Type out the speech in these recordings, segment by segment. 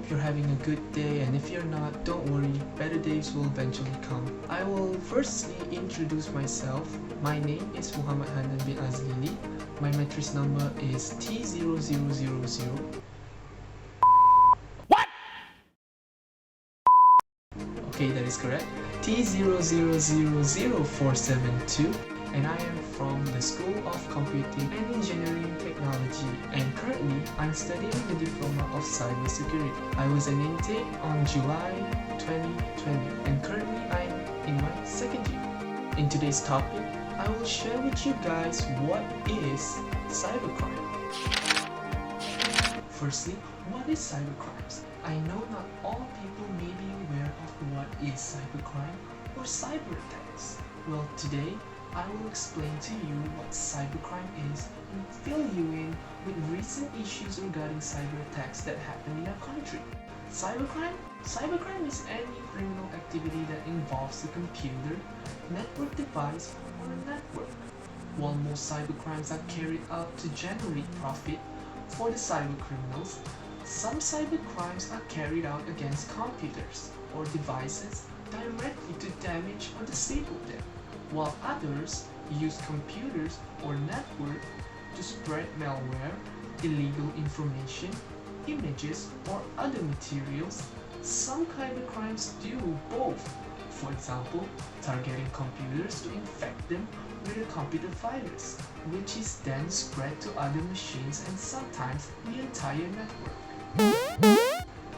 hope you're having a good day, and if you're not, don't worry, better days will eventually come. I will firstly introduce myself. My name is Muhammad Hanan bin Azlee. My matrix number is T0000. What? Okay, that is correct. T000472. And I am from the School of Computing and Engineering Technology, and currently I'm studying the Diploma of Cybersecurity. I was an intake on July 2020, and currently I'm in my second year. In today's topic, I will share with you guys what is cybercrime. Firstly, what is cybercrimes? I know not all people may be aware of what is cybercrime or cyber attacks. Well, today I will explain to you what cybercrime is and fill you in with recent issues regarding cyber attacks that happen in our country. Cybercrime is any criminal activity that involves a computer, network device, or a network. While most cybercrimes are carried out to generate profit for the cybercriminals, some cybercrimes are carried out against computers or devices directly to damage or disable them, while others use computers or network to spread malware, illegal information, images, or other materials. Some cybercrimes do both. For example, targeting computers to infect them with a computer virus, which is then spread to other machines and sometimes the entire network.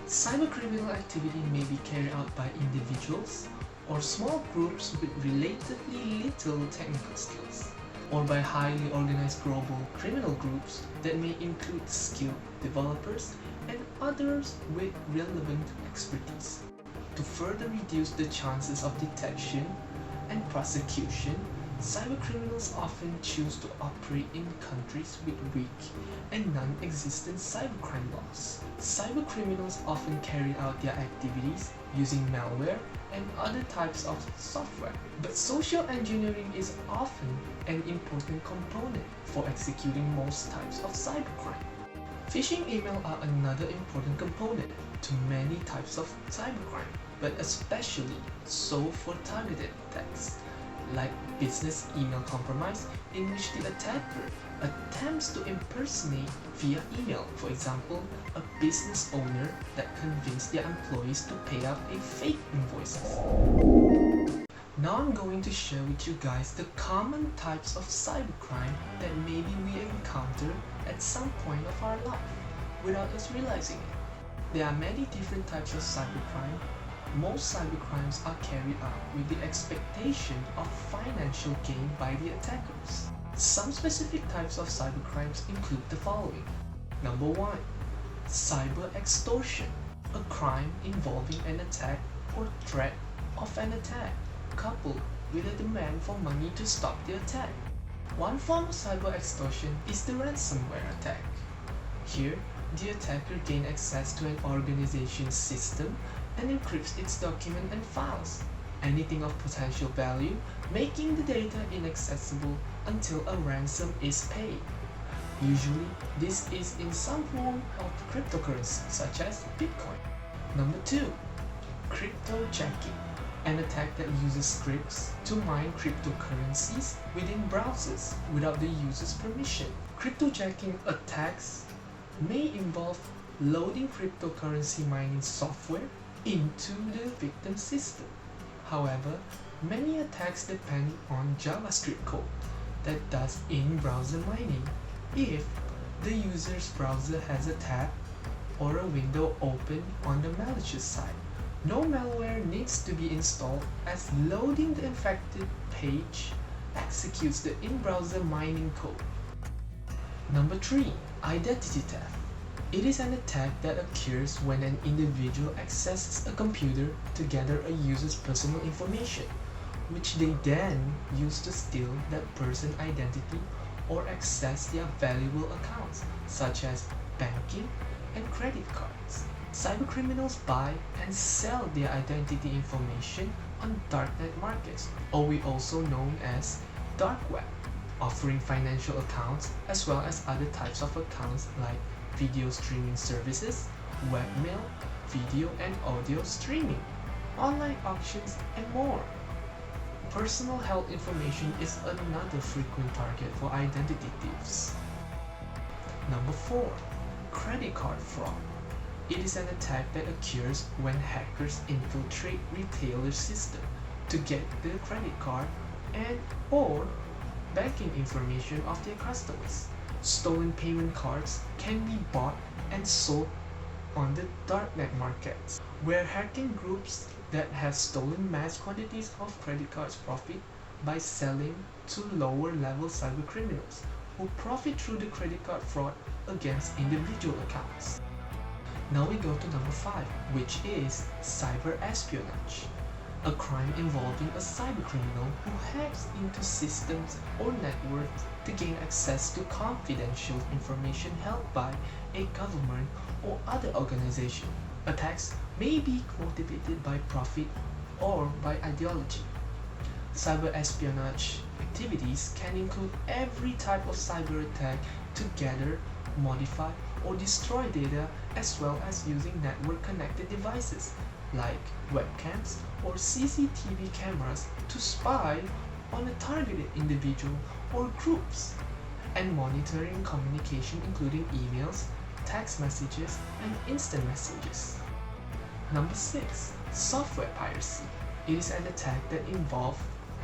Cybercriminal activity may be carried out by individuals or small groups with relatively little technical skills, or by highly organized global criminal groups that may include skilled developers and others with relevant expertise. To further reduce the chances of detection and prosecution, cybercriminals often choose to operate in countries with weak and non-existent cybercrime laws. Cybercriminals often carry out their activities using malware and other types of software, but social engineering is often an important component for executing most types of cybercrime. Phishing emails are another important component to many types of cybercrime, but especially so for targeted attacks, like business email compromise, in which the attacker attempts to impersonate via email. For example, a business owner that convinced their employees to pay out a fake invoices. Now I'm going to share with you guys the common types of cybercrime that maybe we encounter at some point of our life without us realizing it. There are many different types of cybercrime. Most cybercrimes are carried out with the expectation of financial gain by the attackers. Some specific types of cybercrimes include the following. Number 1. Cyber extortion, a crime involving an attack or threat of an attack, coupled with a demand for money to stop the attack. One form of cyber extortion is the ransomware attack. Here, the attacker gains access to an organization's system and encrypts its documents and files, anything of potential value, making the data inaccessible until a ransom is paid. Usually, this is in some form of cryptocurrency such as Bitcoin. Number 2. Cryptojacking, an attack that uses scripts to mine cryptocurrencies within browsers without the user's permission. Cryptojacking attacks may involve loading cryptocurrency mining software into the victim's system. However, many attacks depend on JavaScript code that does in-browser mining if the user's browser has a tab or a window open on the malicious side. No malware needs to be installed, as loading the infected page executes the in-browser mining code. Number 3. Identity theft. It is an attack that occurs when an individual accesses a computer to gather a user's personal information, which they then use to steal that person's identity or access their valuable accounts, such as banking and credit cards. Cybercriminals buy and sell their identity information on darknet markets, or we also known as dark web, offering financial accounts as well as other types of accounts like video streaming services, webmail, video and audio streaming, online auctions, and more. Personal health information is another frequent target for identity thieves. Number 4. Credit card fraud. It is an attack that occurs when hackers infiltrate retailers' system to get their credit card and or banking information of their customers. Stolen payment cards can be bought and sold on the darknet markets, where hacking groups that have stolen mass quantities of credit cards profit by selling to lower level cybercriminals who profit through the credit card fraud against individual accounts. Now we go to number 5, which is cyber espionage, a crime involving a cybercriminal who hacks into systems or networks to gain access to confidential information held by a government or other organization. Attacks may be motivated by profit or by ideology. Cyber espionage activities can include every type of cyber attack to gather, modify, or destroy data, as well as using network-connected devices like webcams or CCTV cameras to spy on a targeted individual or groups, and monitoring communication including emails, text messages, and instant messages. Number 6. Software piracy. It is an attack that involves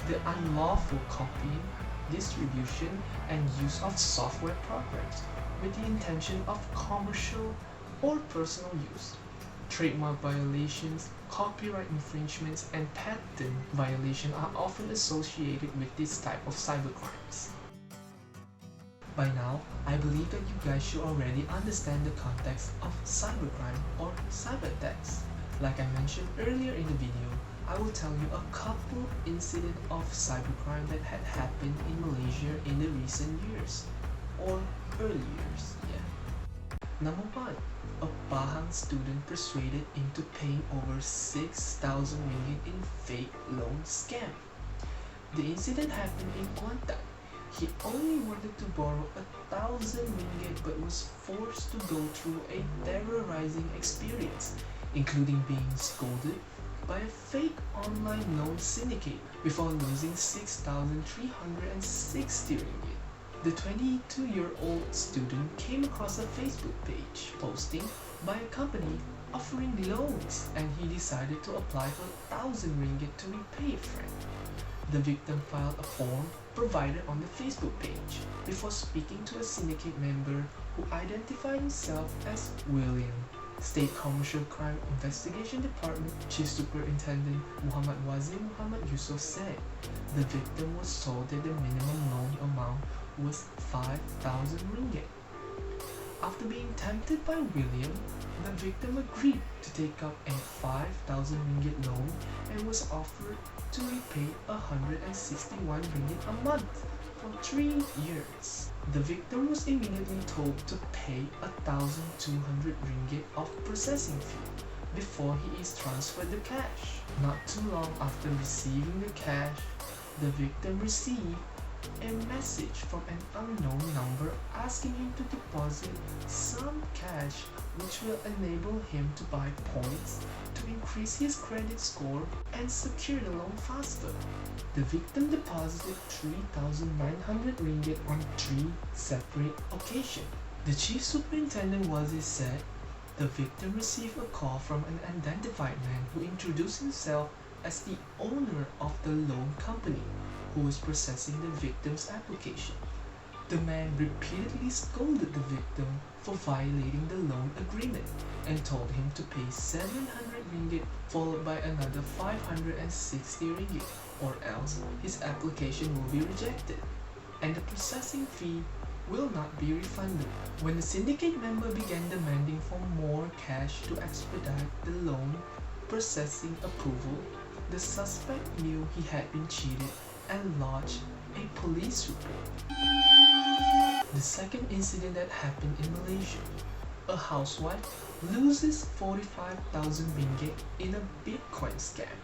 the unlawful copying, distribution, and use of software programs with the intention of commercial or personal use. Trademark violations, copyright infringements, and patent violations are often associated with this type of cybercrimes. By now, I believe that you guys should already understand the context of cybercrime or cyber attacks. Like I mentioned earlier in the video, I will tell you a couple incidents of cybercrime that had happened in Malaysia in the recent years, or early years, yeah. Number 1. A Pahang student persuaded into paying over 6,000 ringgit in fake loan scam. The incident happened in Kuantan. He only wanted to borrow 1,000 ringgit but was forced to go through a terrorizing experience, including being scolded by a fake online loan syndicate before losing 6,360 ringgit. The 22-year-old student came across a Facebook page posting by a company offering loans, and he decided to apply for 1,000 ringgit to repay a friend. The victim filed a form provided on the Facebook page before speaking to a syndicate member who identified himself as William. State Commercial Crime Investigation Department Chief Superintendent Muhammad Wazir Muhammad Yusuf said the victim was told that the minimum loan amount was 5,000 ringgit. After being tempted by William, the victim agreed to take up a 5,000 ringgit loan and was offered to repay 161 ringgit a month for 3 years. The victim was immediately told to pay 1,200 ringgit of processing fee before he is transferred the cash. Not too long after receiving the cash, the victim received a message from an unknown number asking him to deposit some cash which will enable him to buy points to increase his credit score and secure the loan faster. The victim deposited 3,900 ringgit on 3 separate occasions. The chief superintendent Wazir said the victim received a call from an unidentified man who introduced himself as the owner of the loan company who was processing the victim's application. The man repeatedly scolded the victim for violating the loan agreement and told him to pay 700 ringgit followed by another 560 ringgit, or else his application will be rejected and the processing fee will not be refunded. When the syndicate member began demanding for more cash to expedite the loan processing approval, the suspect knew he had been cheated and lodged a police report. The second incident that happened in Malaysia. A housewife loses 45,000 ringgit in a Bitcoin scam.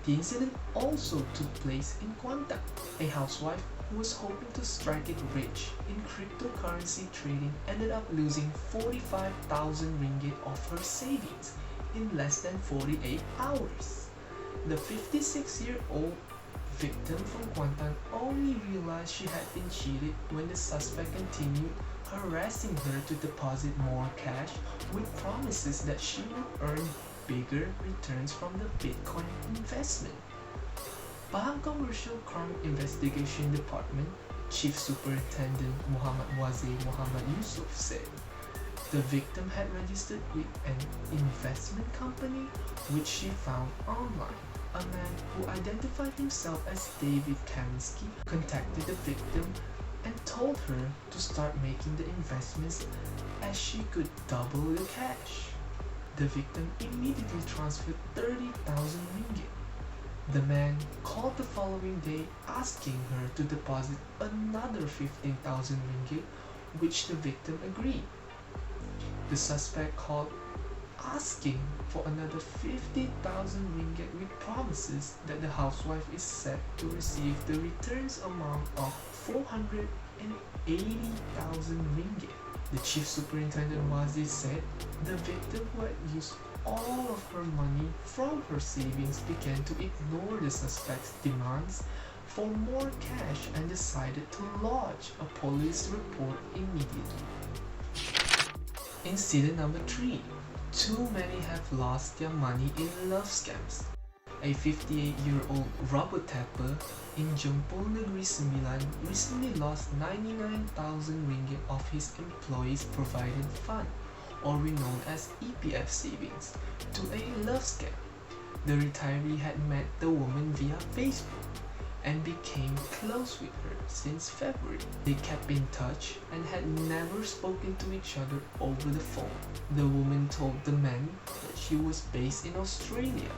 The incident also took place in Kuantan. A housewife who was hoping to strike it rich in cryptocurrency trading ended up losing 45,000 ringgit of her savings in less than 48 hours. The 56-year-old victim from Kuantan only realized she had been cheated when the suspect continued harassing her to deposit more cash with promises that she would earn bigger returns from the Bitcoin investment. Pahang Commercial Crime Investigation Department Chief Superintendent Muhammad Yusuf said the victim had registered with an investment company which she found online. A man who identified himself as David Kaminsky contacted the victim and told her to start making the investments as she could double the cash. The victim immediately transferred 30,000 ringgit. The man called the following day asking her to deposit another 15,000 ringgit, which the victim agreed. The suspect called asking for another 50,000 ringgit with promises that the housewife is set to receive the returns amount of 480,000 ringgit. The chief superintendent Wazi said the victim, who had used all of her money from her savings, began to ignore the suspect's demands for more cash and decided to lodge a police report immediately. Incident number 3. Too many have lost their money in love scams. A 58-year-old robot tapper in Jempol Negeri Sembilan recently lost 99,000 ringgit of his employees' provident fund, or known as EPF savings, to a love scam. The retiree had met the woman via Facebook and became close with her since February. They kept in touch and had never spoken to each other over the phone. The woman told the man that she was based in Australia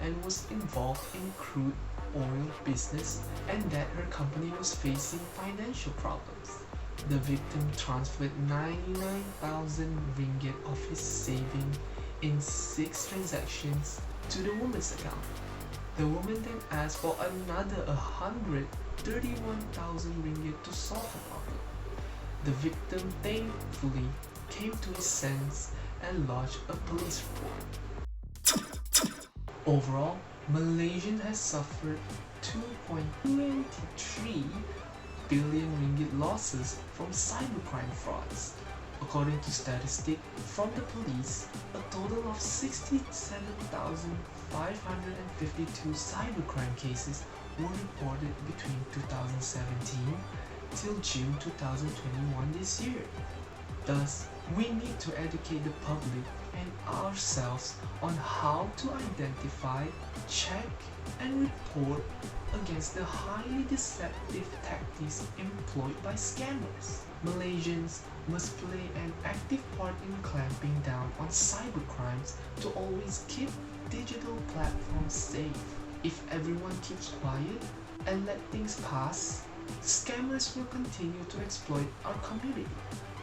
and was involved in crude oil business and that her company was facing financial problems. The victim transferred 99,000 ringgit of his saving in 6 transactions to the woman's account. The woman then asked for another 131,000 ringgit to solve the problem. The victim thankfully came to his senses and lodged a police report. Overall, Malaysia has suffered 2.23 billion ringgit losses from cybercrime frauds. According to statistics from the police, a total of 67,552 cybercrime cases were reported between 2017 till June 2021 this year. Thus, we need to educate the public and ourselves on how to identify, check, and report against the highly deceptive tactics employed by scammers. Malaysians must play an active part in clamping down on cybercrimes to always keep digital platforms safe. If everyone keeps quiet and let things pass, scammers will continue to exploit our community.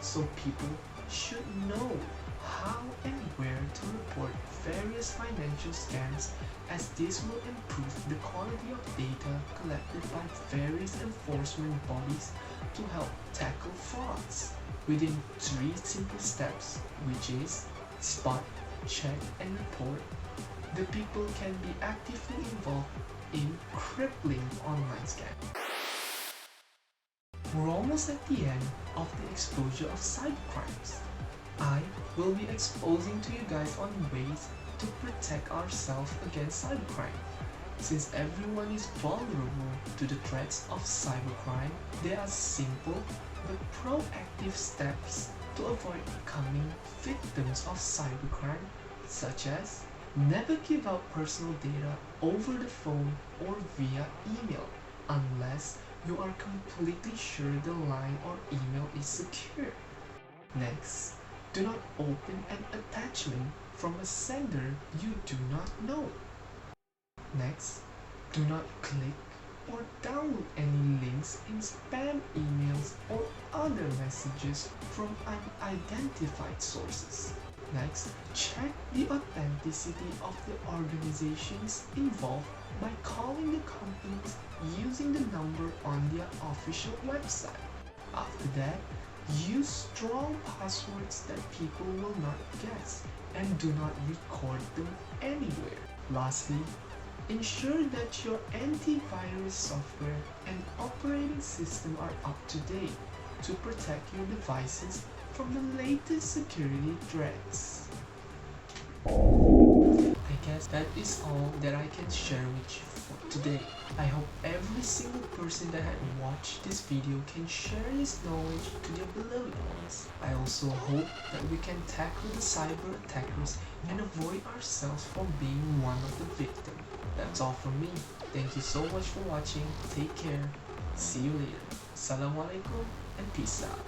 So people should know how and where to report various financial scams, as this will improve the quality of data collected by various enforcement bodies to help tackle frauds within 3 simple steps, which is spot, check, and report. The people can be actively involved in crippling online scams. We're almost at the end of the exposure of cybercrimes. I will be exposing to you guys on ways to protect ourselves against cybercrime. Since everyone is vulnerable to the threats of cybercrime, there are simple but proactive steps to avoid becoming victims of cybercrime, such as never give out personal data over the phone or via email unless you are completely sure the line or email is secure. Next, do not open an attachment from a sender you do not know. Next, do not click or download any links in spam emails or other messages from unidentified sources. Next, check the authenticity of the organizations involved by calling the companies using the number on their official website. After that, Use strong passwords that people will not guess, and do not record them anywhere. Lastly, ensure that your antivirus software and operating system are up to date to protect your devices from the latest security threats. I guess that is all that I can share with you for today. I hope every single person that had watched this video can share this knowledge to their beloved ones. I also hope that we can tackle the cyber attackers and avoid ourselves from being one of the victims. That's all from me. Thank you so much for watching. Take care. See you later. Assalamualaikum and peace out.